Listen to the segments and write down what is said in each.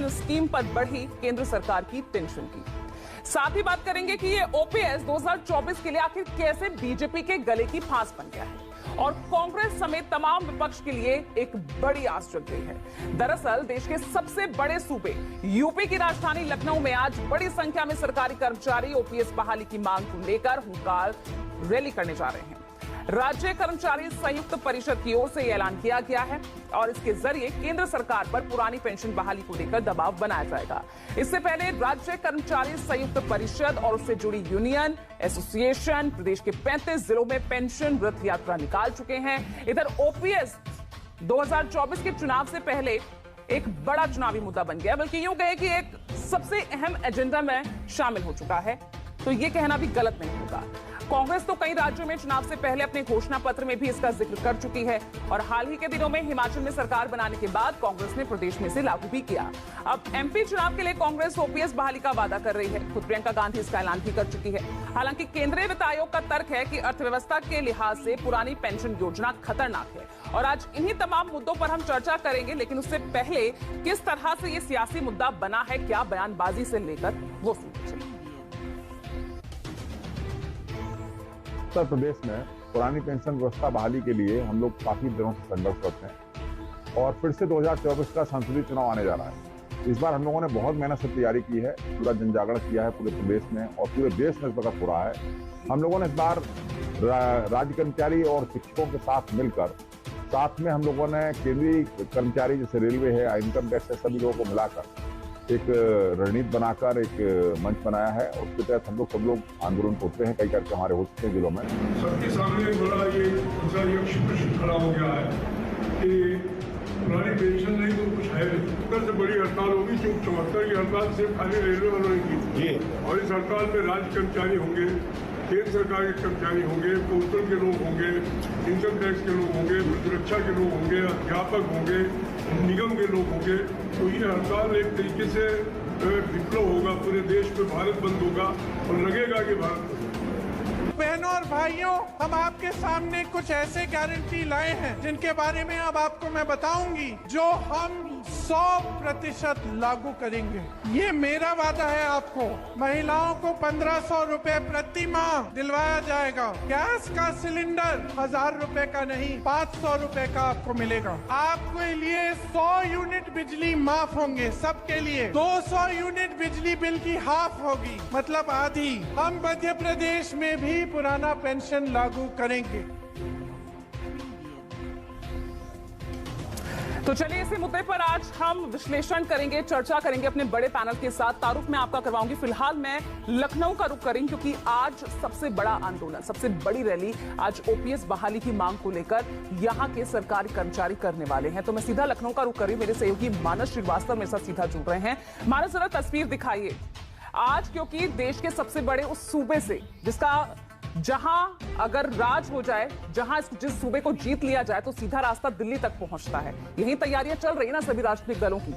Pension scheme पर बढ़ी केंद्र सरकार की टेंशन की। साथ ही बात करेंगे कि ये ओपीएस 2024 के लिए आखिर कैसे बीजेपी के गले की फांस बन गया है और कांग्रेस समेत तमाम विपक्ष के लिए एक बड़ी आस जग गई है। दरअसल देश के सबसे बड़े सूबे यूपी की राजधानी लखनऊ में आज बड़ी संख्या में सरकारी कर्मचारी ओपीएस बहाली की मांग को लेकर हुंकार रैली करने जा रहे हैं। राज्य कर्मचारी संयुक्त परिषद की ओर से यह ऐलान किया गया है और इसके जरिए केंद्र सरकार पर पुरानी पेंशन बहाली को लेकर दबाव बनाया जाएगा। इससे पहले राज्य कर्मचारी संयुक्त परिषद और उससे जुड़ी यूनियन एसोसिएशन प्रदेश के 35 जिलों में पेंशन रथ यात्रा निकाल चुके हैं। इधर ओपीएस 2024 के चुनाव से पहले एक बड़ा चुनावी मुद्दा बन गया, बल्कि यूं कहे कि एक सबसे अहम एजेंडा में शामिल हो चुका है, तो यह कहना भी गलत नहीं होगा। कांग्रेस तो कई राज्यों में चुनाव से पहले अपने घोषणा पत्र में भी इसका जिक्र कर चुकी है और हाल ही के दिनों में हिमाचल में सरकार बनाने के बाद कांग्रेस ने प्रदेश में से लागू भी किया। अब एमपी चुनाव के लिए कांग्रेस ओपीएस बहाली का वादा कर रही है। खुद प्रियंका गांधी इसका ऐलान भी कर चुकी है। हालांकि केंद्रीय वित्त आयोग का तर्क है कि अर्थव्यवस्था के लिहाज से पुरानी पेंशन योजना खतरनाक है और आज इन्हीं तमाम मुद्दों पर हम चर्चा करेंगे, लेकिन उससे पहले किस तरह से ये सियासी मुद्दा बना है, क्या बयानबाजी से लेकर वो सुनिए। उत्तर प्रदेश में पुरानी पेंशन व्यवस्था बहाली के लिए हम लोग काफी दिनों से संघर्ष करते हैं और फिर से 2024 का संसदीय चुनाव आने जा रहा है। इस बार हम लोगों ने बहुत मेहनत से तैयारी की है, पूरा जनजागरण किया है पूरे प्रदेश में और पूरे देश में इस वक्त हो रहा है। हम लोगों ने इस बार राज्य कर्मचारी और शिक्षकों के साथ मिलकर साथ में हम लोगों ने केंद्रीय कर्मचारी जैसे रेलवे है, इनकम टैक्स है, सभी लोगों को मिलाकर एक रणनीति बनाकर एक मंच बनाया है और उसके तहत हम लोग सब लोग आंदोलन करते हैं। कई करके हमारे हो चुके जिलों में सबके सामने बड़ा ये प्रश्न खड़ा हो गया है कि पुरानी पेंशन नहीं तो कुछ है नहीं। सबसे बड़ी हड़ताल होगी जो 74 की हड़ताल सिर्फ खाली रेलवे वालों ने की और इस हड़ताल में राज्य कर्मचारी होंगे, केंद्र सरकार के कर्मचारी होंगे, पोस्टल के लोग होंगे, इनकम टैक्स के लोग होंगे, सुरक्षा के लोग होंगे, अध्यापक होंगे, निगम के लोग होंगे। तो ये हड़ताल एक तरीके से विप्लव होगा, पूरे देश में भारत बंद होगा और लगेगा कि भारत बंद। बहनों और भाइयों, हम आपके सामने कुछ ऐसे गारंटी लाए हैं जिनके बारे में अब आपको मैं बताऊंगी, जो हम 100% लागू करेंगे। ये मेरा वादा है आपको। महिलाओं को 1500 रुपए प्रति माह दिलवाया जाएगा। गैस का सिलेंडर 1000 रुपए का नहीं, 500 रुपए का आपको मिलेगा। आपके लिए 100 यूनिट बिजली माफ होंगे सबके लिए। 200 यूनिट बिजली बिल की हाफ होगी, मतलब आधी। हम मध्य प्रदेश में भी पुराना पेंशन लागू करेंगे। तो चलिए इसी मुद्दे पर आज हम विश्लेषण करेंगे, चर्चा करेंगे अपने बड़े पैनल के साथ। तारुफ मैं आपका करवाऊंगी। फिलहाल मैं लखनऊ का रुख करेंगे क्योंकि आज सबसे बड़ा आंदोलन, सबसे बड़ी रैली आज ओपीएस बहाली की मांग को लेकर यहां के सरकारी कर्मचारी करने वाले हैं। तो मैं सीधा लखनऊ का रुख करी। मेरे सहयोगी मानस श्रीवास्तव मेरे साथ सीधा जुड़ रहे हैं। मानस, जरा तस्वीर दिखाइए आज, क्योंकि देश के सबसे बड़े उस सूबे से जिसका जहां अगर राज हो जाए, जहां जिस सूबे को जीत लिया जाए तो सीधा रास्ता दिल्ली तक पहुंचता है। यही तैयारियां चल रही है ना सभी राजनीतिक दलों की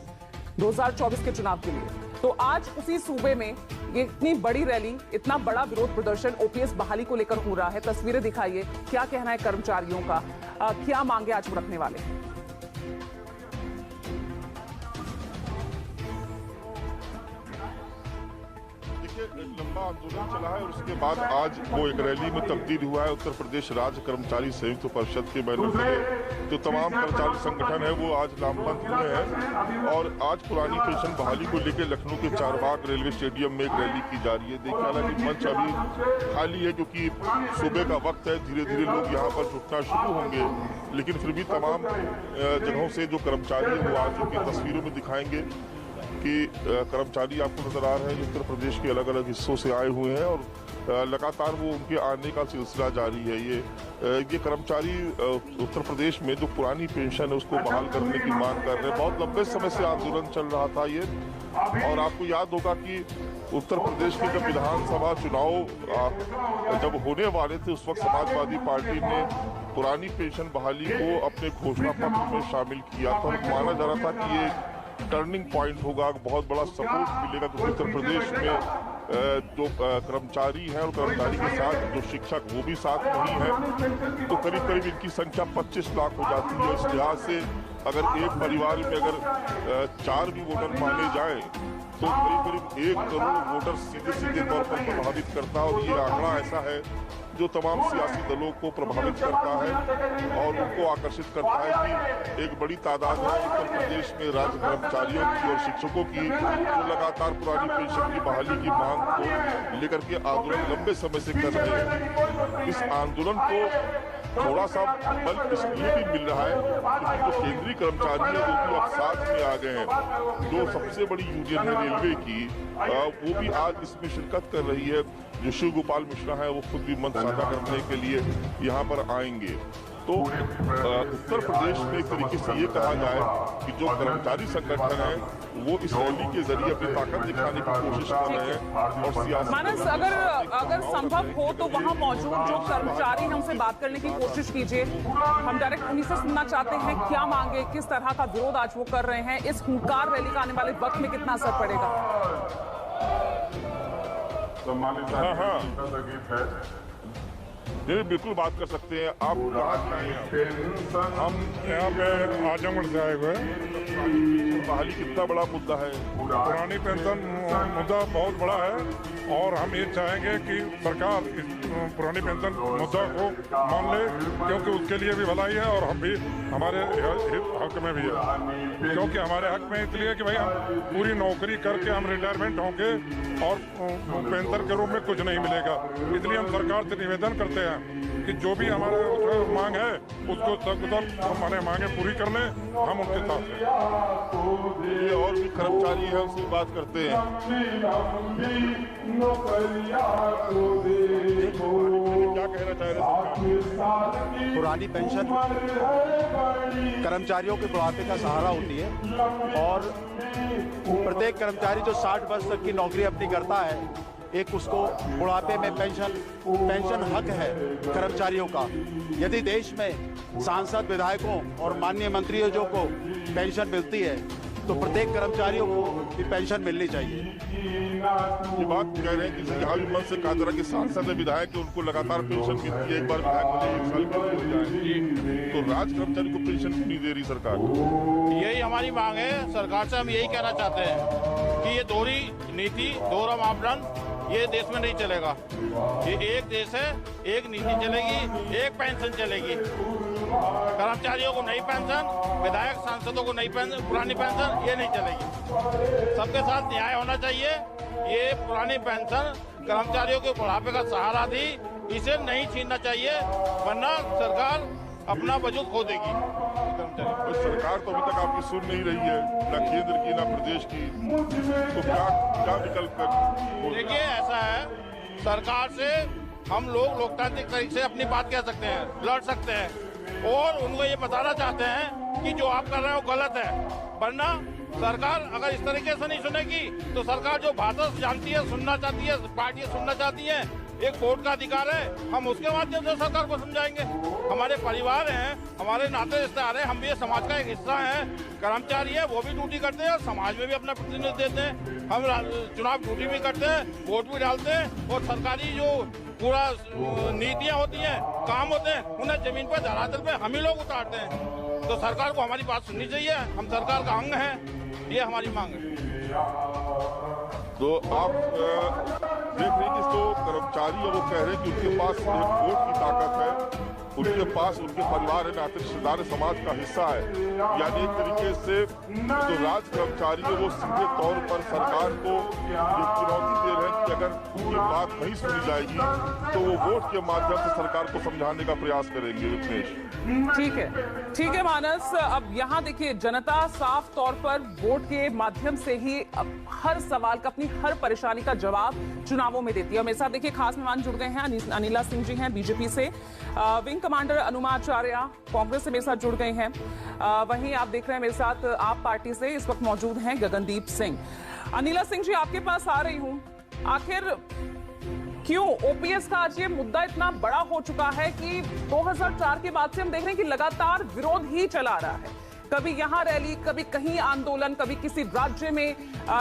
2024 के चुनाव के लिए। तो आज उसी सूबे में ये इतनी बड़ी रैली, इतना बड़ा विरोध प्रदर्शन ओपीएस बहाली को लेकर हो रहा है। तस्वीरें दिखाइए, क्या कहना है कर्मचारियों का, क्या मांगे आज वो रखने वाले हैं? एक लंबा आंदोलन चला है और उसके बाद आज वो एक रैली में तब्दील हुआ है। उत्तर प्रदेश राज्य कर्मचारी संयुक्त परिषद के बैनर तले जो तमाम कर्मचारी संगठन है वो आज लामबंद हुए हैं और आज पुरानी पेंशन बहाली को लेकर लखनऊ के चारबाग रेलवे स्टेडियम में एक रैली की जा रही है। देखिए हालांकि मंच अभी खाली है क्योंकि सुबह का वक्त है, धीरे धीरे लोग यहाँ पर जुटना शुरू होंगे, लेकिन फिर भी तमाम जगहों से जो कर्मचारी है वो आज उनकी तस्वीरों में दिखाएंगे कि कर्मचारी आपको नजर आ रहे हैं जो उत्तर प्रदेश के अलग अलग हिस्सों से आए हुए हैं और लगातार वो उनके आने का सिलसिला जारी है। ये कर्मचारी उत्तर प्रदेश में जो पुरानी पेंशन है उसको बहाल करने की मांग कर रहे हैं। बहुत लंबे समय से आंदोलन चल रहा था ये, और आपको याद होगा कि उत्तर प्रदेश के जब विधानसभा चुनाव जब होने वाले थे उस वक्त समाजवादी पार्टी ने पुरानी पेंशन बहाली को अपने घोषणा पत्र में शामिल किया था। माना जा रहा था कि ये टर्निंग पॉइंट होगा, बहुत बड़ा सपोर्ट मिलेगा क्योंकि उत्तर प्रदेश में जो कर्मचारी हैं और कर्मचारी के साथ जो शिक्षक वो भी साथ नहीं है, तो करीब करीब इनकी संख्या 25 लाख हो जाती है। इस लिहाज से अगर एक परिवार में अगर 4 भी वोटर माने जाएं तो करीब करीब 1 करोड़ वोटर सीधे तौर पर प्रभावित करता है। और ये आंकड़ा ऐसा है जो तमाम सियासी दलों को प्रभावित करता है और उनको आकर्षित करता है कि एक बड़ी तादाद है उत्तर प्रदेश में राज्य कर्मचारियों की और शिक्षकों की जो लगातार पुरानी पेंशन की बहाली की मांग को लेकर के आंदोलन लंबे समय से कर रहे हैं। इस आंदोलन को थोड़ा सा बल इसलिए भी मिल रहा है क्योंकि जो केंद्रीय कर्मचारी है वो भी अब साथ में आ गए हैं। जो सबसे बड़ी यूनियन है रेलवे की, वो भी आज इसमें शिरकत कर रही है। जो शिव गोपाल मिश्रा है वो खुद भी मंच साझा करने के लिए यहाँ पर आएंगे। तो उत्तर प्रदेश में एक तरीके से ये कहा जाए कि जो कर्मचारी संगठन है वो इस रैली के जरिए अपनी ताकत दिखाने की कोशिश कर रहे हैं। और सियासी मानस, अगर संभव हो तो वहां मौजूद जो कर्मचारी हैं उनसे बात करने की कोशिश कीजिए। हम डायरेक्ट उन्हीं से सुनना चाहते हैं क्या मांगे, किस तरह का विरोध आज वो कर रहे हैं, इस हुंकार रैली का आने वाले वक्त में कितना असर पड़ेगा। ये बिल्कुल बात कर सकते हैं आप। हम यहाँ पे आजमगढ़ से आए हुए हैं। बहाली कितना बड़ा मुद्दा है? पुरानी पेंशन मुद्दा बहुत बड़ा है और हम ये चाहेंगे कि सरकार इस पुरानी पेंशन मुद्दा को मान ले, क्योंकि उसके लिए भी भलाई है और हम भी हमारे हक में भी है। क्योंकि हमारे हक में इसलिए कि भाई हम पूरी नौकरी करके हम रिटायरमेंट होंगे और पेंशन के रूप में कुछ नहीं मिलेगा। इसलिए हम सरकार से निवेदन करते हैं कि जो भी हमारे मांग है उसको हमारे मांगे पूरी कर लें, हम उनके साथ हैं। ये और भी कर्मचारी है उनसे बात करते हैं। क्या कहना चाह रहे हैं? पुरानी पेंशन कर्मचारियों के बुढ़ापे का सहारा होती है और प्रत्येक कर्मचारी जो 60 वर्ष तक की नौकरी अपनी करता है, एक उसको बुढ़ापे में पेंशन हक है कर्मचारियों का। यदि देश में सांसद, विधायकों और माननीय मंत्रियों जो को पेंशन मिलती है तो प्रत्येक कर्मचारियों को भी पेंशन मिलनी चाहिए। ये बात कह रहे हैं कि यहाँ भी मन से कहा जा रहा है कि सांसद विधायक उनको लगातार पेंशन मिलती है, एक बार विधायक बने 1 साल में तो राज कर्मचारी को पेंशन क्यों नहीं दे रही सरकार? यही हमारी मांग है। सरकार से हम यही कहना चाहते हैं कि ये दोहरी नीति, दोहरा मापदंड ये देश में नहीं चलेगा। ये एक देश है, एक नीति चलेगी, एक पेंशन चलेगी। कर्मचारियों को नई पेंशन, विधायक सांसदों को नई पेंशन, पुरानी पेंशन ये नहीं चलेगी। सबके साथ न्याय होना चाहिए। ये पुरानी पेंशन कर्मचारियों के बुढ़ापे का सहारा थी, इसे नहीं छीनना चाहिए, वरना सरकार अपना वजूद खो देगी। सरकार तो अभी तक आपकी सुन नहीं रही है, न केंद्र की न प्रदेश की, तो क्या विकल्प है? देखिए ऐसा है, सरकार से हम लोग लोकतांत्रिक तरीके से अपनी बात कह सकते हैं, लड़ सकते हैं और उनको ये बताना चाहते हैं कि जो आप कर रहे हो गलत है। वरना सरकार अगर इस तरीके से नहीं सुनेगी तो सरकार जो भाषा जानती है, सुनना चाहती है, पार्टियां सुनना चाहती हैं, एक वोट का अधिकार है, हम उसके माध्यम से सरकार को समझाएंगे। हमारे परिवार हैं, हमारे नाते रिश्तेदार हैं, हम भी समाज का एक हिस्सा हैं। कर्मचारी है वो भी ड्यूटी करते हैं और समाज में भी अपना प्रतिनिधित्व देते हैं। हम चुनाव ड्यूटी भी करते हैं, वोट भी डालते हैं और सरकारी जो पूरा नीतियाँ होती हैं, काम होते हैं, उन्हें जमीन पर धरातल पे हम ही लोग उतारते हैं। तो सरकार को हमारी बात सुननी चाहिए। हम सरकार का अंग हैं, ये हमारी मांग है। तो आप देख रहे हैं कि तो कर्मचारी है वो कह रहे हैं कि उनके पास एक वोट की ताकत है, उनके पास उनके परिवार है, नाते रिश्तेदार समाज का हिस्सा है। यानी एक तरीके से जो राज कर्मचारी है वो सीधे तौर पर सरकार को ये चुनौती दे रहे हैं कि अगर उनकी बात नहीं सुनी जाएगी तो वो वोट के माध्यम से सरकार को समझाने का प्रयास करेंगे। ठीक है मानस, अब यहाँ देखिए जनता साफ तौर पर वोट के माध्यम से ही हर सवाल का, अपनी हर परेशानी का जवाब चुनावों में देती है। मेरे साथ देखिए खास मेहमान जुड़ गए हैं, अनिला सिंह जी हैं बीजेपी से, विंग कमांडर अनुमाचार्य कांग्रेस से मेरे साथ जुड़ गए हैं, वहीं आप देख रहे हैं मेरे साथ आप पार्टी से इस वक्त मौजूद हैं गगनदीप सिंह। अनिला सिंह जी, आपके पास आ रही हूं, आखिर क्यों ओपीएस का आज ये मुद्दा इतना बड़ा हो चुका है कि 2004 के बाद से हम देख रहे हैं कि लगातार विरोध ही चला रहा है। कभी यहां रैली, कभी कहीं आंदोलन, कभी किसी राज्य में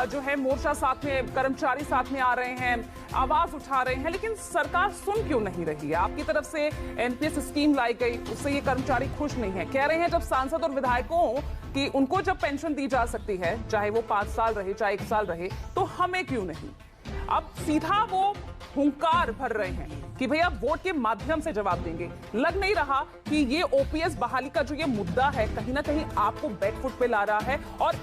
जो है मोर्चा साथ में, कर्मचारी साथ में आ रहे हैं, आवाज उठा रहे हैं, लेकिन सरकार सुन क्यों नहीं रही है? आपकी तरफ से एनपीएस स्कीम लाई गई, उससे ये कर्मचारी खुश नहीं है। कह रहे हैं जब सांसद और विधायकों की उनको जब पेंशन दी जा सकती है, चाहे वो 5 साल रहे, चाहे 1 साल रहे, तो हमें क्यों नहीं? अब सीधा वो हुंकार भर रहे हैं कि भैया वोट के माध्यम से जवाब देंगे। लग नहीं रहा कि ये ओपीएस बहाली का जो ये मुद्दा है कहीं ना कहीं आपको बैकफुट पे ला रहा है, और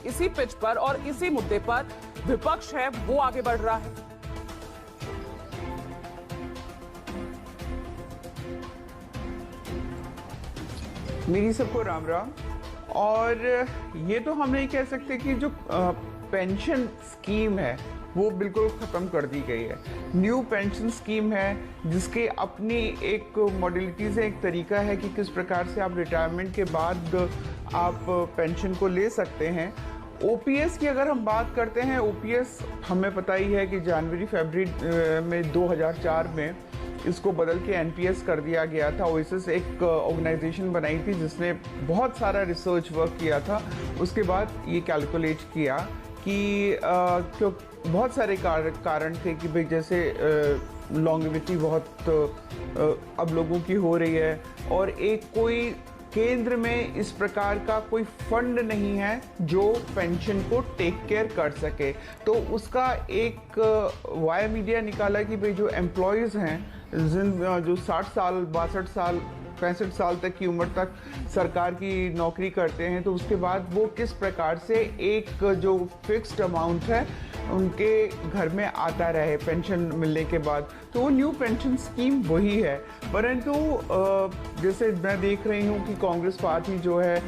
इसी पिच पर और इसी मुद्दे पर विपक्ष है वो आगे बढ़ रहा है। मेरी सबको राम राम। और ये तो हम नहीं कह सकते कि जो पेंशन स्कीम है वो बिल्कुल ख़त्म कर दी गई है। न्यू पेंशन स्कीम है जिसके अपनी एक मॉडलिटीज़ है, एक तरीका है कि किस प्रकार से आप रिटायरमेंट के बाद आप पेंशन को ले सकते हैं। ओपीएस की अगर हम बात करते हैं, ओपीएस हमें पता ही है कि जनवरी-फरवरी में 2004 में इसको बदल के एनपीएस कर दिया गया था। ओएसएस एक ऑर्गेनाइजेशन बनाई थी जिसने बहुत सारा रिसर्च वर्क किया था। उसके बाद ये कैलकुलेट किया कि क्यों बहुत सारे कारण थे कि भाई जैसे लॉन्गेविटी बहुत अब लोगों की हो रही है, और एक कोई केंद्र में इस प्रकार का कोई फंड नहीं है जो पेंशन को टेक केयर कर सके। तो उसका एक वाया मीडिया निकाला कि भाई जो एम्प्लॉयज़ हैं जो 60 साल 62 साल 65 साल तक की उम्र तक सरकार की नौकरी करते हैं, तो उसके बाद वो किस प्रकार से एक जो फिक्स्ड अमाउंट है उनके घर में आता रहे पेंशन मिलने के बाद। तो वो न्यू पेंशन स्कीम वही है। परंतु जैसे मैं देख रही हूँ कि कांग्रेस पार्टी जो है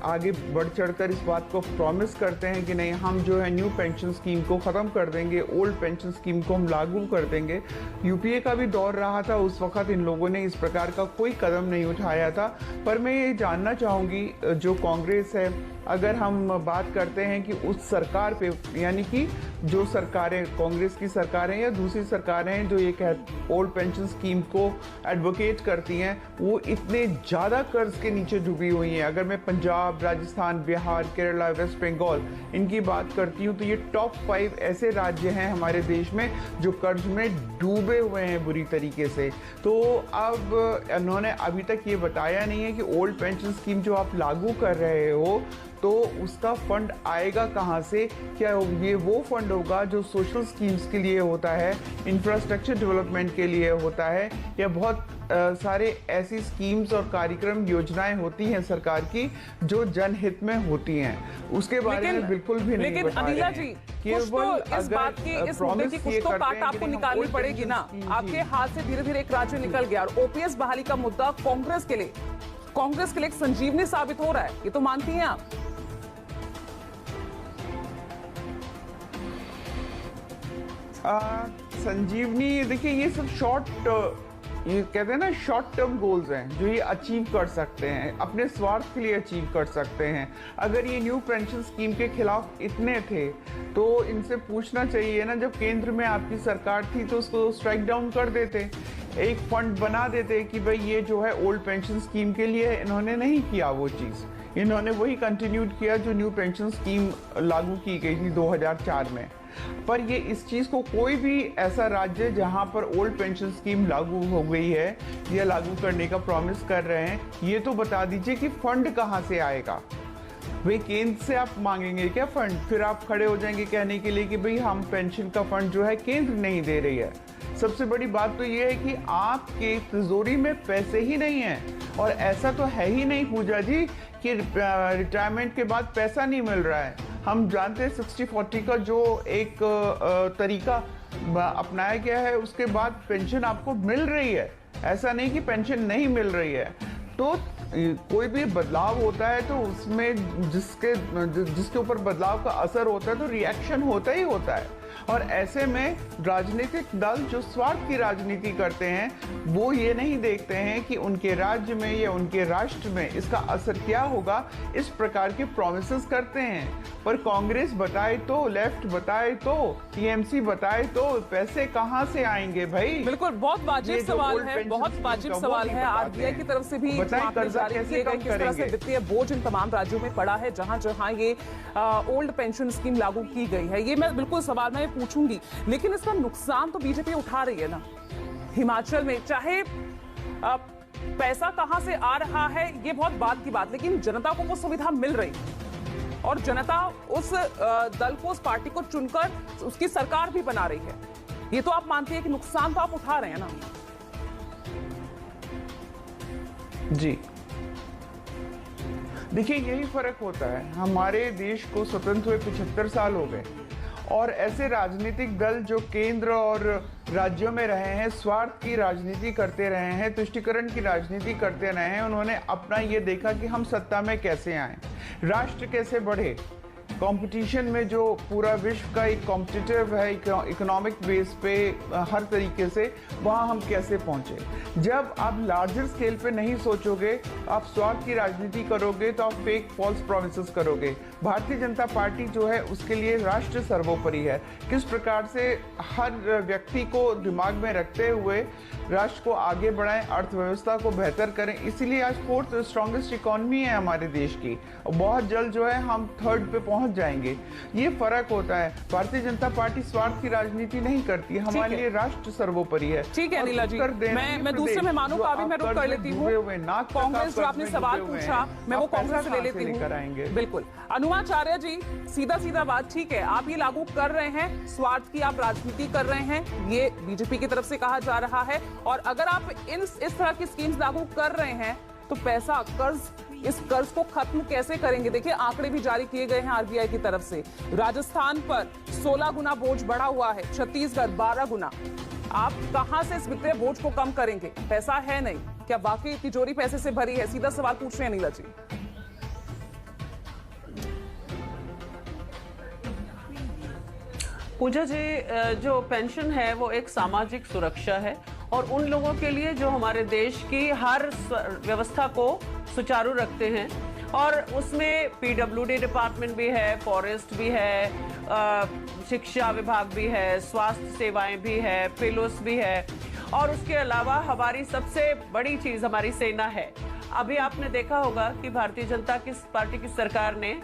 आगे बढ़ चढ़कर इस बात को प्रॉमिस करते हैं कि नहीं, हम जो है न्यू पेंशन स्कीम को ख़त्म कर देंगे, ओल्ड पेंशन स्कीम को हम लागू कर देंगे। यूपीए का भी दौर रहा था, उस वक्त इन लोगों ने इस प्रकार का कोई कदम नहीं उठाया था। पर मैं ये जानना चाहूँगी जो कांग्रेस है, अगर हम बात करते हैं कि उस सरकार पे, यानी कि जो सरकारें कांग्रेस की सरकारें या दूसरी सरकारें हैं जो ये ओल्ड पेंशन स्कीम को एडवोकेट करती हैं, वो इतने ज़्यादा कर्ज के नीचे डूबी हुई हैं। अगर मैं पंजाब, राजस्थान, बिहार, केरला, वेस्ट बंगाल इनकी बात करती हूँ तो ये टॉप 5 ऐसे राज्य हैं हमारे देश में जो कर्ज में डूबे हुए हैं बुरी तरीके से। तो अब उन्होंने अभी तक ये बताया नहीं है कि ओल्ड पेंशन स्कीम जो आप लागू कर रहे हो तो उसका फंड आएगा कहाँ से। क्या ये वो फंड होगा जो सोशल स्कीम्स के लिए होता है, इंफ्रास्ट्रक्चर डेवलपमेंट के लिए होता है, या बहुत सारे ऐसी स्कीम्स और कार्यक्रम योजनाएं होती हैं सरकार की जो जनहित में होती हैं, उसके बारे में बिल्कुल भी नहीं बता रहे हैं। अनिला जी, कुछ तो इस बात की, इस मुद्दे की कुछ तो काट आपको निकालनी पड़ेगी ना। आपके हाथ से धीरे धीरे एक राज्य निकल गया और ओपीएस बहाली का मुद्दा कांग्रेस के लिए एक संजीवनी साबित हो रहा है, ये तो मानती हैं आप? संजीवनी, देखिए ये सब ये कहते हैं ना शॉर्ट टर्म गोल्स हैं जो ये अचीव कर सकते हैं, अपने स्वार्थ के लिए अचीव कर सकते हैं। अगर ये न्यू पेंशन स्कीम के खिलाफ इतने थे तो इनसे पूछना चाहिए ना, जब केंद्र में आपकी सरकार थी तो उसको स्ट्राइक डाउन कर देते, एक फंड बना देते कि भाई ये जो है ओल्ड पेंशन स्कीम के लिए। इन्होंने नहीं किया वो चीज़, इन्होंने वही कंटिन्यूड किया जो न्यू पेंशन स्कीम लागू की गई थी 2004 में। पर ये इस चीज़ को कोई भी ऐसा राज्य जहां पर ओल्ड पेंशन स्कीम लागू हो गई है या लागू करने का प्रॉमिस कर रहे हैं, ये तो बता दीजिए कि फंड कहां से आएगा। भाई केंद्र से आप मांगेंगे क्या फंड? फिर आप खड़े हो जाएंगे कहने के लिए कि भाई हम पेंशन का फंड जो है केंद्र नहीं दे रही है। सबसे बड़ी बात तो ये है कि आपके तिजोरी में पैसे ही नहीं है, और ऐसा तो है ही नहीं पूजा जी कि रिटायरमेंट के बाद पैसा नहीं मिल रहा है। हम जानते हैं 60-40 का जो एक तरीका अपनाया गया है, उसके बाद पेंशन आपको मिल रही है, ऐसा नहीं कि पेंशन नहीं मिल रही है। तो कोई भी बदलाव होता है तो उसमें जिसके ऊपर बदलाव का असर होता है तो रिएक्शन होता ही होता है। और ऐसे में राजनीतिक दल जो स्वार्थ की राजनीति करते हैं वो ये नहीं देखते हैं कि उनके राज्य में या उनके राष्ट्र में इसका असर क्या होगा, इस प्रकार के प्रॉमिसेस करते हैं। पर कांग्रेस बताए तो, लेफ्ट बताए तो, टीएमसी बताए तो पैसे कहां से आएंगे भाई? बिल्कुल, बहुत वाजिब सवाल है, बहुत वाजिब सवाल है। आरबीआई की तरफ से भी कर्जा कैसे कम किस तरह से वित्तीय बोझ इन तमाम राज्यों में पड़ा है जहां जहां ये ओल्ड पेंशन स्कीम लागू की गई है, ये मैं बिल्कुल सवाल मैं पूछूंगी। लेकिन इसका नुकसान तो बीजेपी उठा रही है ना। हिमाचल में चाहे पैसा कहां से आ रहा है ये बहुत बात की बात, लेकिन जनता को वो सुविधा मिल रही है और जनता उस दल को, उस पार्टी को चुनकर उसकी सरकार भी बना रही है। ये तो आप मानते हैं कि नुकसान तो आप उठा रहे हैं ना? जी देखिए, यही फर्क होता है। हमारे देश को स्वतंत्र हुए 75 साल हो गए और ऐसे राजनीतिक दल जो केंद्र और राज्यों में रहे हैं, स्वार्थ की राजनीति करते रहे हैं, तुष्टीकरण की राजनीति करते रहे हैं। उन्होंने अपना ये देखा कि हम सत्ता में कैसे आए, राष्ट्र कैसे बढ़े, कंपटीशन में जो पूरा विश्व का एक कॉम्पिटिटिव है इकोनॉमिक बेस पे हर तरीके से, वहाँ हम कैसे पहुँचे। जब आप लार्जर स्केल पे नहीं सोचोगे, आप स्वार्थ की राजनीति करोगे तो आप फेक फॉल्स प्रॉमिसेस करोगे। भारतीय जनता पार्टी जो है उसके लिए राष्ट्र सर्वोपरि है। किस प्रकार से हर व्यक्ति को दिमाग में रखते हुए राष्ट्र को आगे बढ़ाएं, अर्थव्यवस्था को बेहतर करें। इसीलिए आज 4th स्ट्रॉन्गेस्ट इकोनॉमी है हमारे देश की और बहुत जल्द जो है हम 3rd पे पहुंच जाएंगे। ये फर्क होता है। भारतीय जनता पार्टी स्वार्थ की राजनीति नहीं करती, हमारे लिए राष्ट्र सर्वोपरि है। ठीक है अनिला जी, मैं दूसरे मेहमानों का भी मैं रुख कर लेती हूँ। कांग्रेस जो आपने सवाल पूछा मैं वो कांग्रेस से ले लेती हूँ। बिल्कुल अनुमाचार्य जी, सीधा सीधा बात, ठीक है आप ये लागू कर रहे हैं, स्वार्थ की आप राजनीति कर रहे हैं, ये बीजेपी की तरफ से कहा जा रहा है। और अगर आप इस तरह की स्कीम्स लागू कर रहे हैं तो पैसा, इस कर्ज को खत्म कैसे करेंगे? देखिए आंकड़े भी जारी किए गए हैं आरबीआई की तरफ से। राजस्थान पर 16 गुना बोझ बढ़ा हुआ है, छत्तीसगढ़ 12 गुना। आप कहां से इस वित्तीय बोझ को कम करेंगे? पैसा है नहीं, क्या वाकई तिजोरी पैसे से भरी है? सीधा सवाल पूछ रहे हैं नीला जी। पूजा जी, जो पेंशन है वो एक सामाजिक सुरक्षा है और उन लोगों के लिए जो हमारे देश की हर व्यवस्था को सुचारू रखते हैं, और उसमें पीडब्ल्यूडी डिपार्टमेंट भी है, फॉरेस्ट भी है, शिक्षा विभाग भी है, स्वास्थ्य सेवाएं भी है, पुलिस भी है, और उसके अलावा हमारी सबसे बड़ी चीज हमारी सेना है। अभी आपने देखा होगा कि भारतीय जनता पार्टी की सरकार ने,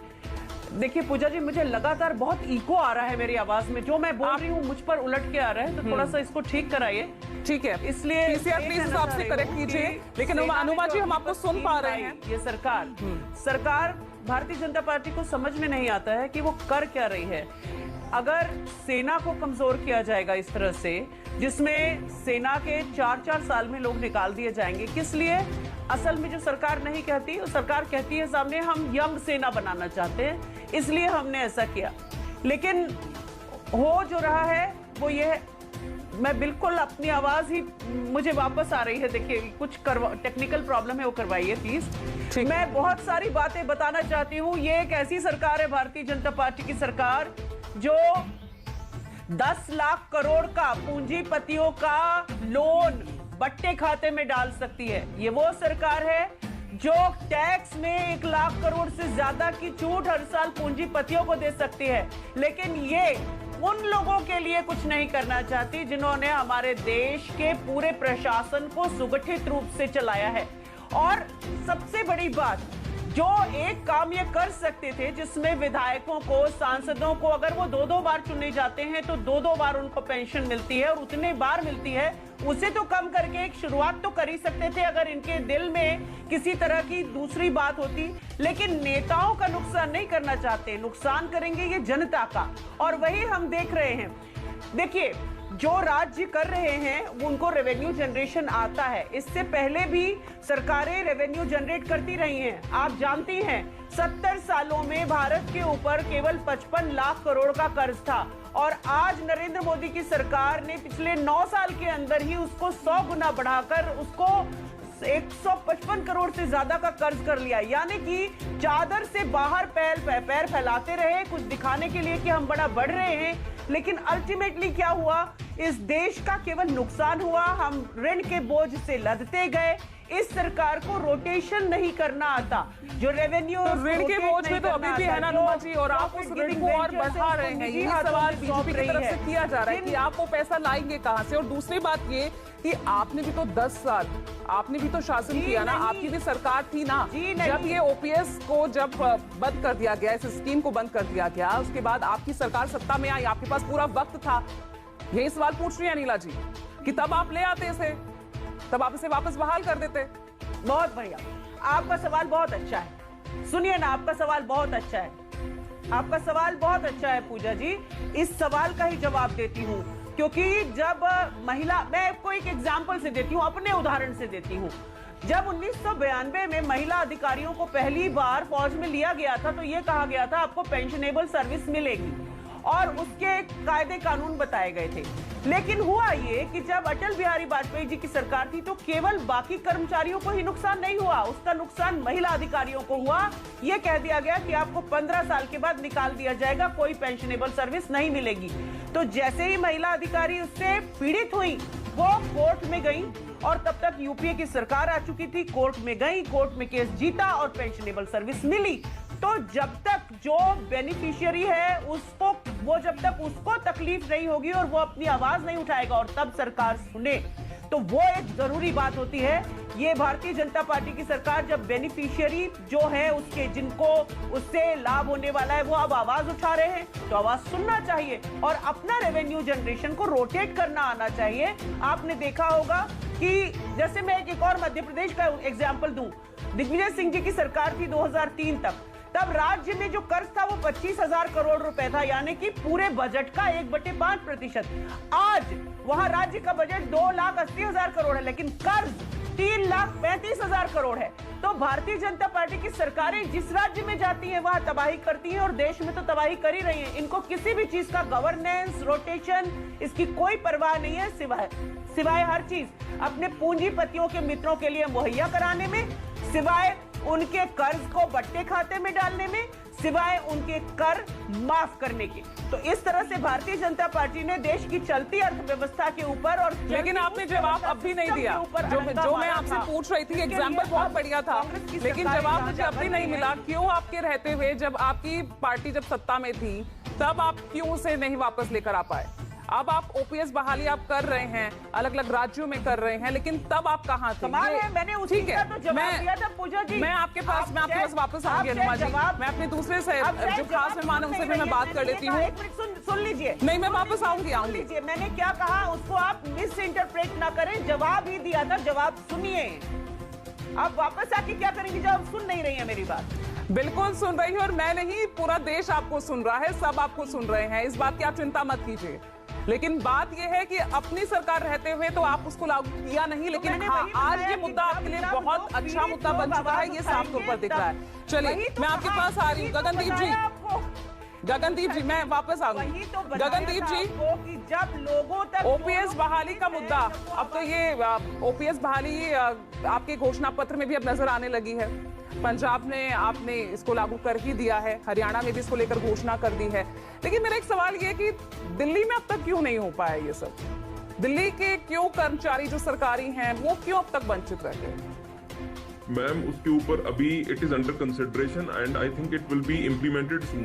देखिए पूजा जी मुझे लगातार बहुत इको आ रहा है मेरी आवाज में, जो मैं बोल रही हूँ मुझ पर उलट के आ रहा है, तो थोड़ा सा इसको ठीक कराइए। ठीक है, इसलिए प्लीज आपसे करेक्ट कीजिए। लेकिन अनुमा जी हम आपको सुन पा रहे हैं। ये सरकार भारतीय जनता पार्टी को समझ में नहीं आता है कि वो कर क्या रही है। अगर सेना को कमजोर किया जाएगा इस तरह से, जिसमें सेना के 4-4 साल में लोग निकाल दिए जाएंगे, किस लिए? असल में जो सरकार नहीं कहती, वो सरकार कहती है सामने हम यंग सेना बनाना चाहते हैं, इसलिए हमने ऐसा किया। लेकिन हो जो रहा है वो ये, मैं बिल्कुल अपनी आवाज ही मुझे वापस आ रही है। देखिए कुछ टेक्निकल प्रॉब्लम है, वो करवाइए प्लीज। मैं बहुत सारी बातें बताना चाहती हूँ। ये एक ऐसी सरकार है भारतीय जनता पार्टी की सरकार जो 10 लाख करोड़ का पूंजीपतियों का लोन बट्टे खाते में डाल सकती है। ये वो सरकार है जो टैक्स में 1 लाख करोड़ से ज्यादा की छूट हर साल पूंजीपतियों को दे सकती है। लेकिन ये उन लोगों के लिए कुछ नहीं करना चाहती जिन्होंने हमारे देश के पूरे प्रशासन को सुगठित रूप से चलाया है। और सबसे बड़ी बात, जो एक काम ये कर सकते थे जिसमें विधायकों को, सांसदों को, अगर वो 2-2 बार चुने जाते हैं तो 2-2 बार उनको पेंशन मिलती है और उतने बार मिलती है, उसे तो कम करके एक शुरुआत तो कर ही सकते थे अगर इनके दिल में किसी तरह की दूसरी बात होती। लेकिन नेताओं का नुकसान नहीं करना चाहते, नुकसान करेंगे ये जनता का, और वही हम देख रहे हैं। देखिए जो राज्य कर रहे हैं उनको रेवेन्यू जनरेशन आता है, इससे पहले भी सरकारें रेवेन्यू जनरेट करती रही हैं। आप जानती हैं 70 सालों में भारत के ऊपर केवल 55 लाख करोड़ का कर्ज था, और आज नरेंद्र मोदी की सरकार ने पिछले 9 साल के अंदर ही उसको 100 गुना बढ़ाकर उसको 155 करोड़ से ज्यादा का कर्ज कर लिया। यानी कि चादर से बाहर पैर फैलाते रहे कुछ दिखाने के लिए कि हम बड़ा बढ़ रहे हैं, लेकिन अल्टीमेटली क्या हुआ, इस देश का केवल नुकसान हुआ। हम ऋण के बोझ से लदते गए। इस सरकार को रोटेशन नहीं करना आता। जो रेवेन्यू ऋण के बोझ में तो अभी भी है ना नुमा जी, और आप उस ऋण को और बढ़ा रहे हैं। यही सवाल बीजेपी की तरफ से किया जा रहा है कि आप वो पैसा लाएंगे कहां से। और दूसरी बात ये कि आपने भी तो 10 साल आपने भी तो शासन किया ना, आपकी भी सरकार थी ना। जब ये ओपीएस को जब बंद कर दिया गया, इस स्कीम को बंद कर दिया गया, उसके बाद आपकी सरकार सत्ता में आई, आपके पास पूरा वक्त था। यही सवाल पूछ रही है अनिला जी कि तब आप ले आते इसे, तब आप इसे वापस बहाल कर देते। बहुत बढ़िया, आपका सवाल बहुत अच्छा है। सुनिए ना, आपका सवाल बहुत अच्छा है। आपका सवाल बहुत अच्छा है पूजा जी। इस सवाल का ही जवाब देती हूँ, क्योंकि जब महिला, मैं आपको एक एग्जाम्पल से देती हूँ, अपने उदाहरण से देती हूँ। जब 1992 में महिला अधिकारियों को पहली बार फौज में लिया गया था, तो यह कहा गया था आपको पेंशनेबल सर्विस मिलेगी और उसके कायदे कानून बताए गए थे। लेकिन हुआ ये कि जब अटल बिहारी वाजपेयी जी की सरकार थी, तो केवल बाकी कर्मचारियों को ही नुकसान नहीं हुआ, उसका नुकसान महिला अधिकारियों को हुआ। यह कह दिया गया कि आपको 15 साल के बाद निकाल दिया जाएगा, कोई पेंशनेबल सर्विस नहीं मिलेगी। तो जैसे ही महिला अधिकारी उससे पीड़ित हुई, वो कोर्ट में गई, और तब तक यूपीए की सरकार आ चुकी थी। कोर्ट में गई, कोर्ट में केस जीता और पेंशनेबल सर्विस मिली। तो जब तक जो बेनिफिशियरी है उसको, वो जब तक उसको तकलीफ नहीं होगी और वो अपनी आवाज नहीं उठाएगा और तब सरकार सुने, तो वो एक जरूरी बात होती है। ये भारतीय जनता पार्टी की सरकार जब बेनिफिशियरी जो है उसके, जिनको उससे लाभ होने वाला है, वो अब आवाज उठा रहे हैं, तो आवाज सुनना चाहिए और अपना रेवेन्यू जनरेशन को रोटेट करना आना चाहिए। आपने देखा होगा कि जैसे मैं एक और मध्य प्रदेश का एग्जाम्पल दूं, दिग्विजय सिंह जी की सरकार थी 2003 तक, तब राज्य में जो कर्ज था वो 25,000 करोड़ रुपए था, यानी कि पूरे बजट का 1/5%। आज वहां राज्य का बजट 2,80,000 करोड़ है, लेकिन कर्ज 3,35,000 करोड़ है। तो भारतीय जनता पार्टी की सरकारें जिस राज्य में जाती हैं वहां तबाही करती हैं, और देश में तो तबाही कर ही रही हैं। इनको किसी भी चीज का गवर्नेंस, रोटेशन, इसकी कोई परवाह नहीं है, सिवाय हर चीज अपने पूंजीपतियों के मित्रों के लिए मुहैया कराने में, सिवाय उनके कर्ज को बट्टे खाते में डालने में, सिवाय उनके कर माफ करने के। तो इस तरह से भारतीय जनता पार्टी ने देश की चलती अर्थव्यवस्था के ऊपर, और लेकिन आपने जवाब अब भी नहीं दिया। जो मैं आपसे पूछ रही थी, एग्जाम्पल बहुत बढ़िया था, लेकिन जवाब मुझे अब भी नहीं मिला। क्यों आपके रहते हुए, जब आपकी पार्टी जब सत्ता में थी, तब आप क्यों उसे नहीं वापस लेकर आ पाए? अब आप ओपीएस बहाली आप कर रहे हैं, अलग अलग राज्यों में कर रहे हैं, लेकिन तब आप कहां थे? मैंने उसी का तो जवाब दिया था पूजा जी। मैं आपके पास वापस आऊंगी अनुमा जी। मैं अपने दूसरे से जो खास मेहमान उनसे भी मैं बात कर लेती हूँ। एक मिनट सुन लीजिए। नहीं, मैं वापस आऊंगी। मैंने क्या कहा उसको आप मिस इंटरप्रेट ना करें, जवाब ही दिया था, जवाब सुनिए। आप वापस आके क्या करेंगे जब आप सुन नहीं रही है मेरी बात? बिल्कुल सुन रही है, और मैं नहीं, पूरा देश आपको सुन रहा है, सब आपको सुन रहे हैं, इस बात की आप चिंता मत कीजिए। लेकिन बात यह है कि अपनी सरकार रहते हुए तो आप उसको लागू किया नहीं, लेकिन हाँ, आज ये मुद्दा आपके लिए बहुत अच्छा मुद्दा बन चुका है, ये साफ तौर पर दिख रहा है। चलिए, मैं आपके पास आ रही हूँ। गगनदीप जी, मैं वापस आऊंगी। गगनदीप जी, जब लोगों तक ओपीएस बहाली का मुद्दा, अब तो ये ओपीएस बहाली आपके घोषणा पत्र में भी अब नजर आने लगी है। पंजाब ने आपने इसको लागू कर ही दिया है, हरियाणा में भी इसको लेकर घोषणा कर दी है। लेकिन मेरा एक सवाल ये है कि दिल्ली में अब तक क्यों नहीं हो पाया ये सब? दिल्ली के क्यों कर्मचारी जो सरकारी हैं वो क्यों अब तक वंचित रहते हैं? मैम, उसके ऊपर अभी it is under consideration and I think it will be implemented soon.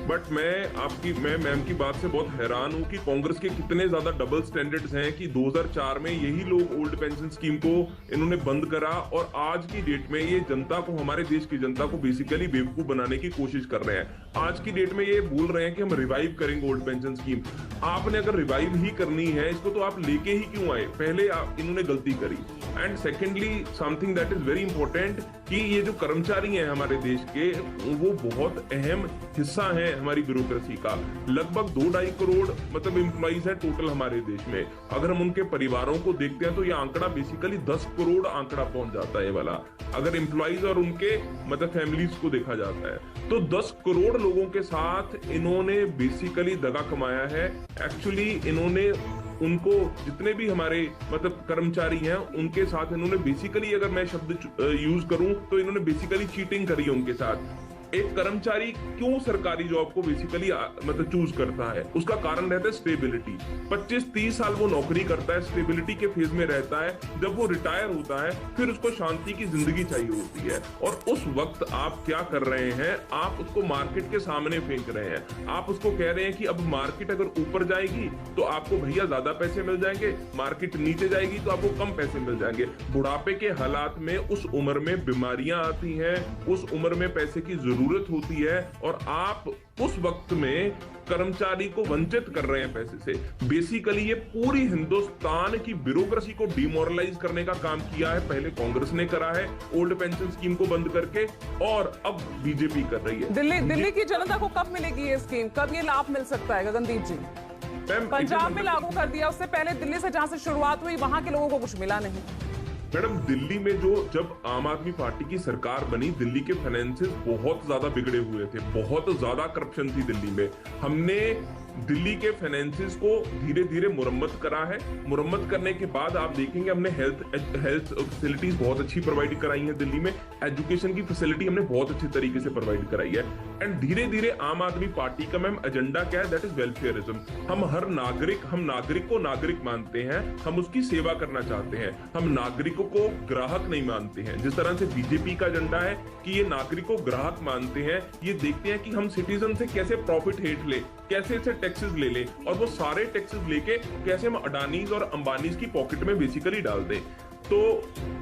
But मैं मैम की बात से बहुत हैरान हूं कि कांग्रेस के कितने ज्यादा डबल स्टैंडर्ड्स हैं कि 2004 में यही लोग ओल्ड पेंशन स्कीम को इन्होंने बंद करा, और आज की डेट में ये जनता को, हमारे देश की जनता को बेसिकली बेवकूफ बनाने की कोशिश कर रहे हैं। आज की डेट में ये बोल रहे हैं कि हम रिवाइव करेंगे ओल्ड पेंशन स्कीम। आपने अगर रिवाइव ही करनी है इसको, तो आप लेके ही क्यों आए? पहले इन्होंने गलती करी। And secondly, something that is very important कि ये जो कर्मचारी हैं हमारे देश के, वो बहुत अहम हिस्सा है हमारी ब्यूरोक्रेसी का। लगभग 2-2.5 करोड़ मतलब एम्प्लॉइज है टोटल हमारे देश में। अगर हम उनके परिवारों को देखते हैं तो ये आंकड़ा बेसिकली 10 करोड़ आंकड़ा पहुंच जाता है वाला, अगर एम्प्लॉइज और उनके मतलब फैमिलीज को देखा जाता है। तो 10 करोड़ लोगों के साथ इन्होंने बेसिकली दगा कमाया है। एक्चुअली इन्होंने उनको, जितने भी हमारे मतलब कर्मचारी हैं, उनके साथ इन्होंने बेसिकली, अगर मैं शब्द यूज करूं तो इन्होंने बेसिकली चीटिंग करी है उनके साथ। एक कर्मचारी क्यों सरकारी जॉब को बेसिकली मतलब चूज करता है, उसका कारण रहता है स्टेबिलिटी। 25-30 साल वो नौकरी करता है, स्टेबिलिटी के फेज में रहता है, जब वो रिटायर होता है फिर उसको शांति की जिंदगी चाहिए होती है। और उस वक्त आप क्या कर रहे हैं, आप उसको मार्केट के सामने फेंक रहे हैं। आप उसको कह रहे हैं कि अब मार्केट अगर ऊपर जाएगी तो आपको भैया ज्यादा पैसे मिल जाएंगे, मार्केट नीचे जाएगी तो आपको कम पैसे मिल जाएंगे। बुढ़ापे के हालात में उस उम्र में बीमारियां आती हैं, उस उम्र में पैसे की जरूरत होती है और आप उस वक्त में कर्मचारी को वंचित कर रहे हैं पैसे से। बेसिकली ये पूरी हिंदुस्तान की ब्यूरोक्रेसी को डिमोरलाइज करने का काम किया है। पहले कांग्रेस ने करा है ओल्ड पेंशन स्कीम को बंद करके, और अब बीजेपी कर रही है। दिल्ली की जनता को कब मिलेगी ये स्कीम, कब ये लाभ मिल सकता है गगनदीप जी? पंजाब में लागू कर दिया, उससे पहले दिल्ली से जहां से शुरुआत हुई वहां के लोगों को कुछ मिला नहीं। मैडम, दिल्ली में जब आम आदमी पार्टी की सरकार बनी, दिल्ली के फाइनेंसेस बहुत ज्यादा बिगड़े हुए थे, बहुत ज्यादा करप्शन थी दिल्ली में। हमने दिल्ली के फाइनेंसेस को धीरे धीरे मुरम्मत करा है। मुरम्मत करने के बाद आप देखेंगे हमने हेल्थ फैसिलिटीज बहुत अच्छी प्रोवाइड कराई है दिल्ली में, एजुकेशन की फैसिलिटी हमने बहुत अच्छी तरीके से प्रोवाइड कराई है। एंड धीरे धीरे आम आदमी पार्टी का मैम एजेंडा क्या है, दैट इज वेलफेयरिज्म। हम नागरिक को नागरिक मानते हैं, हम उसकी सेवा करना चाहते हैं, हम नागरिकों को ग्राहक नहीं मानते हैं। जिस तरह से बीजेपी का एजेंडा है कि ये नागरिक को ग्राहक मानते हैं, ये देखते हैं कि हम सिटीजन से कैसे प्रॉफिट हेठ ले, कैसे से टैक्सेस ले लें, और वो सारे टैक्सेस लेके कैसे हम अडानीज और अंबानीज की पॉकेट में बेसिकली डाल दें। तो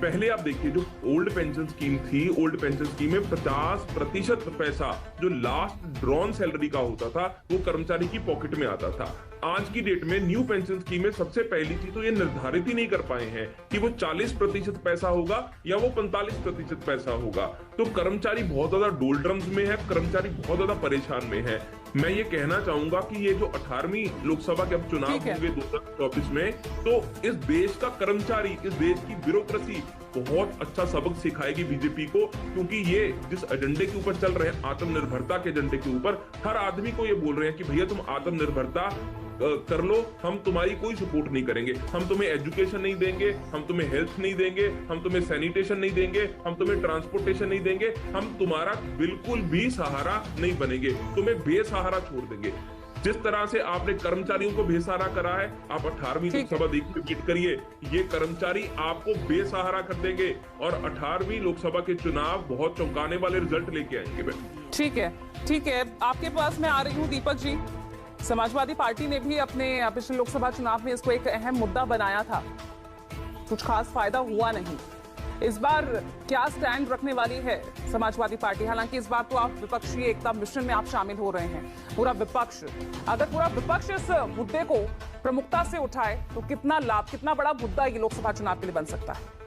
पहले आप देखिए जो ओल्ड पेंशन स्कीम थी, ओल्ड पेंशन स्कीम में 50% पैसा जो लास्ट ड्रॉन सैलरी का होता था वो कर्मचारी की पॉकेट में आता था। आज की डेट में न्यू पेंशन स्कीम में सबसे पहली चीज तो ये निर्धारित ही नहीं कर पाए हैं कि वो 40% पैसा होगा या वो 45% पैसा होगा। तो कर्मचारी बहुत ज्यादा डोलड्रम्स में है, कर्मचारी बहुत ज्यादा परेशान में है। मैं ये कहना चाहूंगा कि ये जो 18वीं लोकसभा के अब चुनाव होंगे 2024 में, तो इस देश का कर्मचारी, इस देश की ब्यूरोक्रेसी बहुत अच्छा सबक सिखाएगी बीजेपी को, क्योंकि ये जिस एजेंडे के ऊपर चल रहे हैं, आत्मनिर्भरता के एजेंडे के ऊपर, हर आदमी को ये बोल रहे हैं कि भैया तुम आत्मनिर्भरता कर लो, हम तुम्हारी कोई सपोर्ट नहीं करेंगे, हम तुम्हें एजुकेशन नहीं देंगे, हम तुम्हें हेल्थ नहीं देंगे, हम तुम्हें सैनिटेशन नहीं देंगे, हम तुम्हें ट्रांसपोर्टेशन नहीं देंगे, हम तुम्हारा बिल्कुल भी सहारा नहीं बनेंगे, तुम्हें बेसहारा छोड़ देंगे। जिस तरह से आपने कर्मचारियों को बेसहारा करा है, आप 18वीं लोकसभा देखिए करिए, ये कर्मचारी आपको बेसहारा कर देंगे और 18वीं लोकसभा के चुनाव बहुत चौंकाने वाले रिजल्ट लेके आएंगे। ठीक है, आपके पास मैं आ रही हूँ दीपक जी। समाजवादी पार्टी ने भी अपने पिछले लोकसभा चुनाव में इसको एक अहम मुद्दा बनाया था, कुछ खास फायदा हुआ नहीं। इस बार क्या स्टैंड रखने वाली है समाजवादी पार्टी? हालांकि इस बार तो आप विपक्षी एकता मिशन में आप शामिल हो रहे हैं, पूरा विपक्ष। अगर पूरा विपक्ष इस मुद्दे को प्रमुखता से उठाए तो कितना लाभ, कितना बड़ा मुद्दा ये लोकसभा चुनाव के लिए बन सकता है?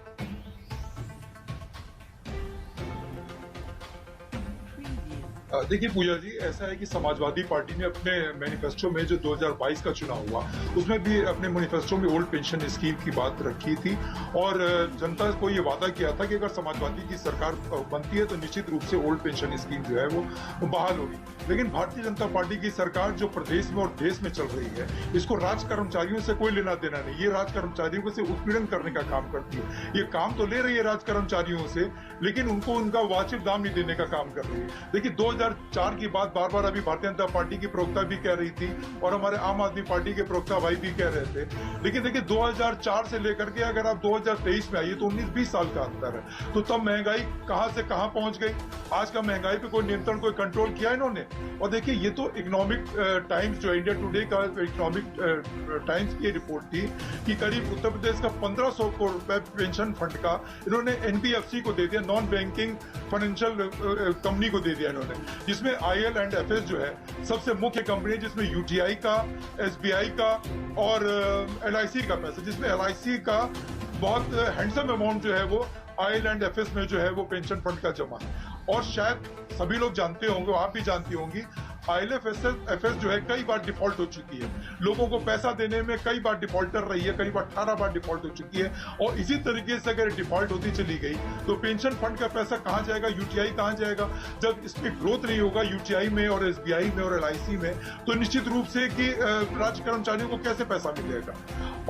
देखिए पूजा जी, ऐसा है कि समाजवादी पार्टी ने अपने मैनिफेस्टो में जो 2022 का चुनाव हुआ उसमें भी अपने मैनिफेस्टो में ओल्ड पेंशन स्कीम की बात रखी थी और जनता को ये वादा किया था कि अगर समाजवादी की सरकार बनती है तो निश्चित रूप से ओल्ड पेंशन स्कीम जो है वो बहाल होगी। लेकिन भारतीय जनता पार्टी की सरकार जो प्रदेश में और देश में चल रही है, इसको राज कर्मचारियों से कोई लेना देना नहीं। ये राज कर्मचारियों को से उत्पीड़न करने का काम करती है। ये काम तो ले रही है राज कर्मचारियों से, लेकिन उनको उनका वाजिब दाम नहीं देने का काम कर रही है। देखिए 2004 की बात बार बार अभी भारतीय जनता पार्टी की प्रवक्ता भी कह रही थी और हमारे आम आदमी पार्टी के प्रवक्ता भाई भी कह रहे थे। लेकिन देखिए 2004 से लेकर के अगर आप 2023 में आइए तो 19-20 साल का अंतर है। तो तब महंगाई कहां से कहां पहुंच गई। आज का महंगाई पे कोई नियंत्रण, कोई कंट्रोल किया इन्होंने। और देखिए ये तो इकोनॉमिक टाइम्स जो इंडिया टुडे का इकोनॉमिक टाइम्स की रिपोर्ट थी कि करीब उत्तर प्रदेश का 1500 करोड़ रुपए पेंशन फंड का इन्होंने एनबीएफसी को दे दिया, नॉन बैंकिंग फाइनेंशियल कंपनी को दे दिया इन्होंने, जिसमें IL&FS जो है सबसे मुख्य कंपनी, जिसमें UTI का, SBI का और LIC का पैसा, जिसमें LIC का बहुत हैंडसम अमाउंट जो है वो IL&FS में जो है वो पेंशन फंड का जमा है। और शायद सभी लोग जानते होंगे, आप भी जानती होंगी, IL&FS जो है कई बार डिफॉल्ट हो चुकी है, लोगों को पैसा देने में कई बार डिफॉल्टर रही है, कई बार 18 बार डिफॉल्ट हो चुकी है। और इसी तरीके से अगर डिफॉल्ट होती चली गई तो पेंशन फंड का पैसा कहां जाएगा, यूटीआई कहां जाएगा? जब इसमें ग्रोथ नहीं होगा यूटीआई में और SBI में और LIC में, तो निश्चित रूप से कि राज्य कर्मचारियों को कैसे पैसा मिलेगा।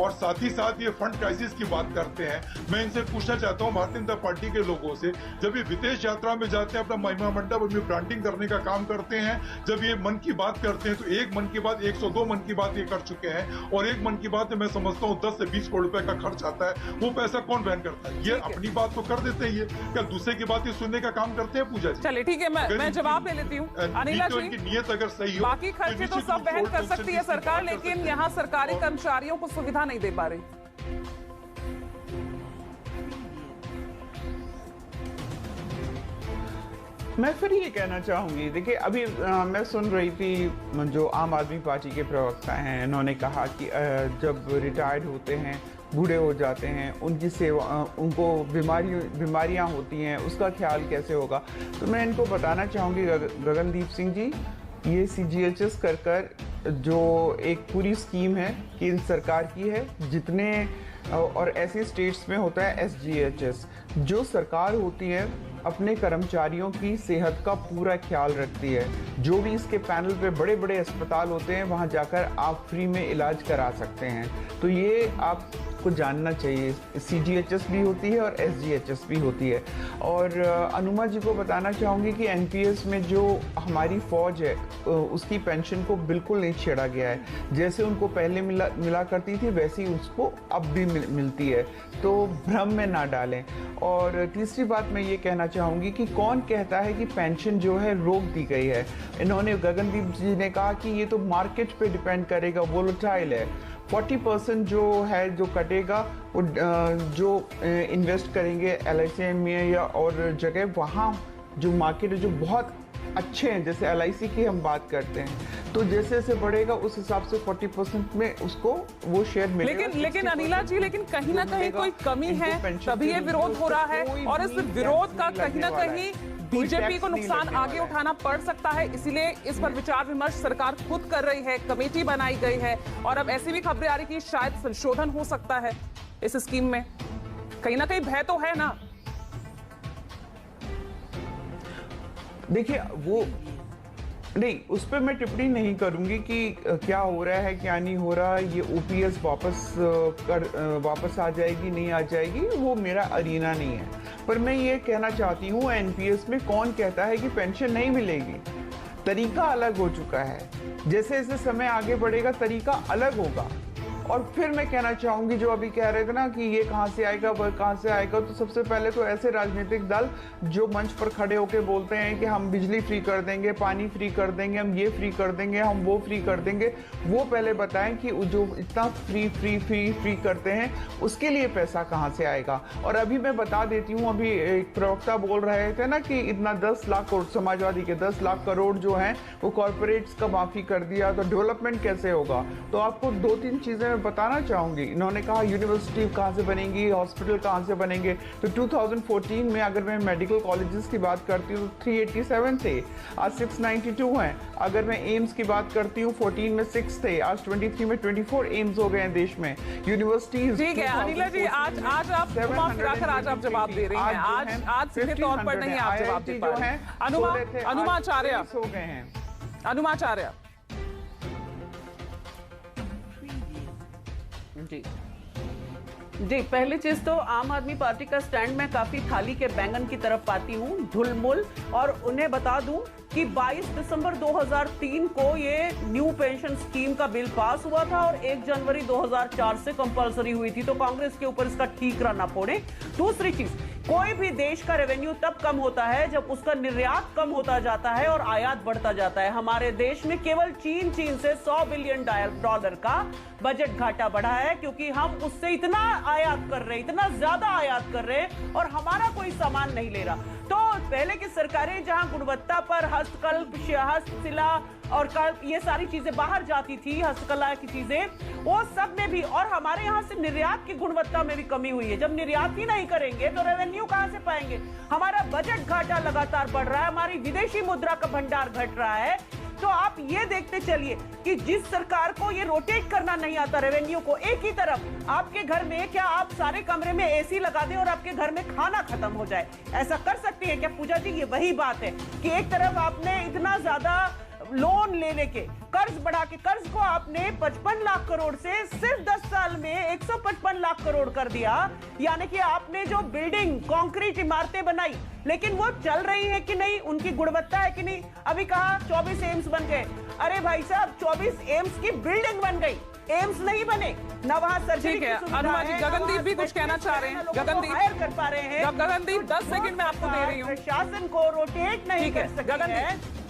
और साथ ही साथ ये फंड क्राइसिस की बात करते हैं, मैं इनसे पूछना चाहता हूं भारतीय जनता पार्टी के लोगों से, जब ये विदेश यात्रा में जाते हैं, अपना महिमा मंडप में ब्रांडिंग करने का काम करते हैं, जब ये मन की बात करते हैं तो एक मन की बात 102 मन की बात ये कर चुके हैं, और एक मन की बात मैं समझता हूँ 10 से 20 करोड़ रुपए का खर्च आता है, वो पैसा कौन वहन करता है? ये अपनी बात तो कर देते हैं, क्या दूसरे की बात ये सुनने का काम करते हैं? पूजा जी चलिए ठीक है, मैं जवाब दे लेती हूँ। अनिला जी, नियत अगर सही हो, बाकी खर्चे तो सब वहन कर सकती है सरकार, लेकिन यहाँ सरकारी कर्मचारियों को सुविधा नहीं दे पा रही। मैं फिर ये कहना चाहूंगी, देखिए अभी मैं सुन रही थी जो आम आदमी पार्टी के प्रवक्ता हैं, इन्होंने कहा कि जब रिटायर्ड होते हैं, बूढ़े हो जाते हैं, उनकी सेवा, उनको बीमारियां होती हैं, उसका ख्याल कैसे होगा। तो मैं इनको बताना चाहूँगी गगनदीप सिंह जी, ये CGHS कर जो एक पूरी स्कीम है केंद्र सरकार की है, जितने और ऐसे स्टेट्स में होता है SGHS, जो सरकार होती है अपने कर्मचारियों की सेहत का पूरा ख्याल रखती है। जो भी इसके पैनल पे बड़े बड़े अस्पताल होते हैं, वहाँ जाकर आप फ्री में इलाज करा सकते हैं। तो ये आपको जानना चाहिए, CGHS भी होती है और SGHS भी होती है। और अनुमा जी को बताना चाहूँगी कि NPS में जो हमारी फौज है उसकी पेंशन को बिल्कुल नहीं छेड़ा गया है। जैसे उनको पहले मिला करती थी, वैसी उसको अब भी मिलती है, तो भ्रम में ना डालें। और तीसरी बात मैं ये कहना चाहूँगी कि कौन कहता है कि पेंशन जो है रोक दी गई है। इन्होंने, गगनदीप जी ने कहा कि ये तो मार्केट पे डिपेंड करेगा, वोलेटाइल है। 40% जो है जो कटेगा वो जो इन्वेस्ट करेंगे LIC में या और जगह, वहाँ जो मार्केट है जो बहुत अच्छे हैं, जैसे LIC की हम बात करते हैं, तो जैसे जैसे बढ़ेगा उस हिसाब से 40% में उसको वो शेयर मिलेगा। लेकिन अनिला जी, लेकिन कहीं ना कहीं कोई कमी है, तभी ये विरोध हो रहा है, और इस विरोध का कहीं ना कहीं बीजेपी को नुकसान आगे उठाना पड़ सकता है। इसीलिए इस पर विचार विमर्श सरकार खुद कर रही है, कमेटी बनाई गई है, और अब ऐसी भी खबरें आ रही कि शायद संशोधन हो सकता है इस स्कीम में। कहीं ना कहीं भय तो है ना? देखिए वो नहीं, उस पर मैं टिप्पणी नहीं करूंगी कि क्या हो रहा है क्या नहीं हो रहा। ये OPS वापस आ जाएगी नहीं आ जाएगी, वो मेरा अरीना नहीं है। पर मैं ये कहना चाहती हूँ, NPS में कौन कहता है कि पेंशन नहीं मिलेगी? तरीका अलग हो चुका है, जैसे जैसे समय आगे बढ़ेगा तरीका अलग होगा। और फिर मैं कहना चाहूंगी, जो अभी कह रहे थे ना कि ये कहां से आएगा वह कहां से आएगा, तो सबसे पहले तो ऐसे राजनीतिक दल जो मंच पर खड़े होकर बोलते हैं कि हम बिजली फ्री कर देंगे, पानी फ्री कर देंगे, हम ये फ्री कर देंगे, हम वो फ्री कर देंगे, वो पहले बताएं कि जो इतना फ्री करते हैं उसके लिए पैसा कहां से आएगा। और अभी मैं बता देती हूँ, अभी एक प्रवक्ता बोल रहे थे ना कि इतना 10 लाख करोड़, समाजवादी के 10 लाख करोड़ जो है वो कॉर्पोरेट्स का माफी कर दिया, तो डेवलपमेंट कैसे होगा? तो आपको 2-3 चीजें बताना चाहूंगी। इन्होंने कहा यूनिवर्सिटी कहां से बनेंगी, हॉस्पिटल कहां से बनेंगे। तो 2014 में अगर मैं मेडिकल कॉलेजेस की बात करती हूँ तो 387 थे, आज 692 हैं। अगर मैं एम्स की बात करती हूँ 14 में 6 थे, आज 23 में 24 एम्स हो गए हैं देश में। यूनिवर्सिटीज, ठीक है अनिला जी, आज आप घुमा फिराकर आज आप जवाब दे रही हैं, आज सीधे तौर पर नहीं आप जवाब दे पा रहे हैं। अनुमाचार्य हो गए हैं। अनुमाचार्य जी, पहली चीज तो आम आदमी पार्टी का स्टैंड मैं काफी थाली के बैंगन की तरफ पाती हूँ, ढुलमुल। और उन्हें बता दूं कि 22 दिसंबर 2003 को ये न्यू पेंशन स्कीम का बिल पास हुआ था और 1 जनवरी 2004 से कंपलसरी हुई थी, तो कांग्रेस के ऊपर इसका ठीकरा ना फोड़े। दूसरी चीज, कोई भी देश का रेवेन्यू तब कम होता है जब उसका निर्यात कम होता जाता है और आयात बढ़ता जाता है। हमारे देश में केवल चीन से $100 बिलियन का बजट घाटा बढ़ा है, क्योंकि हम उससे इतना आयात कर रहे हैं, इतना ज्यादा आयात कर रहे हैं और हमारा कोई सामान नहीं ले रहा। तो पहले की सरकारें जहां गुणवत्ता पर हस्तकल्प, हस्तशिला और कल्प, ये सारी चीजें बाहर जाती थी, हस्तकला की चीजें, वो सब में भी, और हमारे यहाँ से निर्यात की गुणवत्ता में भी कमी हुई है। जब निर्यात ही नहीं करेंगे तो रेवेन्यू कहां से पाएंगे? हमारा बजट घाटा लगातार बढ़ रहा है, हमारी विदेशी मुद्रा का भंडार घट रहा है। तो आप ये देखते चलिए कि जिस सरकार को ये रोटेट करना नहीं आता रेवेन्यू को, एक ही तरफ आपके घर में क्या आप सारे कमरे में एसी लगा दें और आपके घर में खाना खत्म हो जाए? ऐसा कर सकती है क्या पूजा जी? ये वही बात है कि एक तरफ आपने इतना ज्यादा लोन ले लेके कर्ज बढ़ा के, कर्ज को आपने 55 लाख करोड़ से सिर्फ 10 साल में 155 लाख करोड़ कर दिया। यानी कि आपने जो बिल्डिंग कंक्रीट इमारतें बनाई, लेकिन वो चल रही है कि नहीं, उनकी गुणवत्ता है कि नहीं? अभी कहा 24 एम्स बन गए। अरे भाई साहब, 24 एम्स की बिल्डिंग बन गई, एम्स नहीं बने ना। वहां सर्जरी की सुविधा है। अनुमा जी, गगनदीप भी कुछ कहना चाह रहे हैं। गगनदीप हायर कर पा रहे हैं। गगनदीप 10 सेकंड में आपको दे रही हूँ। प्रशासन को रोटेट नहीं कर सकती है।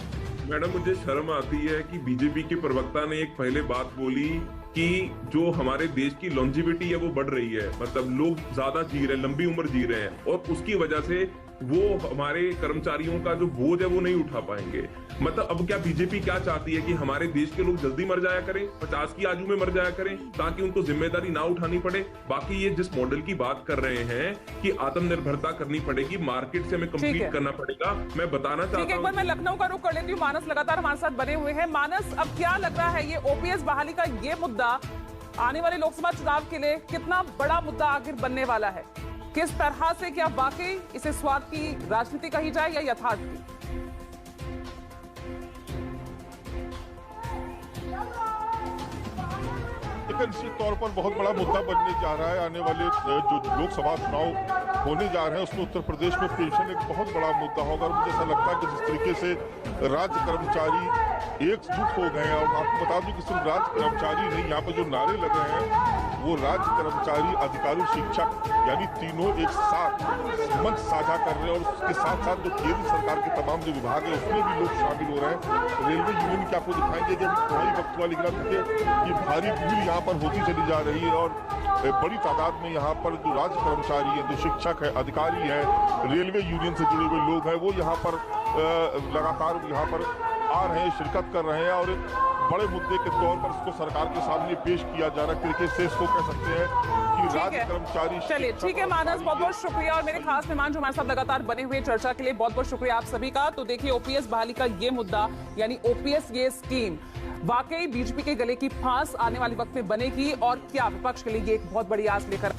मैडम, मुझे शर्म आती है कि बीजेपी के प्रवक्ता ने एक पहले बात बोली कि जो हमारे देश की लॉन्जिविटी है वो बढ़ रही है, मतलब लोग ज्यादा जी रहे हैं, लंबी उम्र जी रहे हैं, और उसकी वजह से वो हमारे कर्मचारियों का जो बोझ है वो नहीं उठा पाएंगे। मतलब अब क्या बीजेपी क्या चाहती है कि हमारे देश के लोग जल्दी मर जाया करें, 50 की आयु में मर जाया करें, ताकि उनको जिम्मेदारी ना उठानी पड़े? बाकी ये जिस मॉडल की बात कर रहे हैं कि आत्मनिर्भरता करनी पड़ेगी, मार्केट से हमें कंपीट करना पड़ेगा, मैं बताना चाहता हूँ। एक बार मैं लखनऊ का रुख कर लेती हूँ। मानस लगातार हमारे साथ बने हुए हैं। मानस, अब क्या लग रहा है ये ओपीएस बहाली का ये मुद्दा आने वाले लोकसभा चुनाव के लिए कितना बड़ा मुद्दा आखिर बनने वाला है? किस तरह से, क्या वाकई इसे स्वार्थ की राजनीति कही जाए या यथार्थ की? निश्चित तौर पर बहुत बड़ा मुद्दा बनने जा रहा है। आने वाले जो लोकसभा चुनाव होने जा रहे हैं उसमें उत्तर प्रदेश में पेंशन एक बहुत बड़ा मुद्दा होगा। और मुझे ऐसा लगता है कि जिस तरीके से राज्य कर्मचारी एकजुट हो गए हैं, और आपको बता दूं कि सिर्फ राज्य कर्मचारी नहीं, यहाँ पर जो नारे लगे हैं वो राज्य कर्मचारी, अधिकारी, शिक्षक, यानी तीनों एक साथ मंच साझा कर रहे हैं। और उसके साथ साथ जो केंद्र सरकार के तमाम जो विभाग है उसमें भी लोग शामिल हो रहे हैं। रेलवे यूनियन की आपको दिखाएंगे जब भारी वक्त वाली कि भारी भीड़ यहाँ पर होती चली जा रही है, और बड़ी तादाद में यहाँ पर जो राज्य कर्मचारी है, जो शिक्षक है, अधिकारी है, रेलवे यूनियन से जुड़े हुए लोग हैं, वो यहाँ पर लगातार यहाँ पर आ रहे हैं, शिरकत कर रहे हैं। और बड़े मुद्दे के तौर पर इसको सरकार के सामने पेश किया जा रहा है। तरीके से इसको कह सकते हैं कि राज्य कर्मचारी। चलिए ठीक है मानस, बहुत बहुत शुक्रिया। और मेरे खास मेहमान जो हमारे साथ लगातार बने हुए चर्चा के लिए बहुत बहुत शुक्रिया आप सभी का। तो देखिए, ओपीएस बहाली का ये मुद्दा, यानी ओपीएस ये स्कीम वाकई बीजेपी के गले की फांस आने वाले वक्त में बनेगी, और क्या विपक्ष के लिए ये एक बहुत बड़ी आस लेकर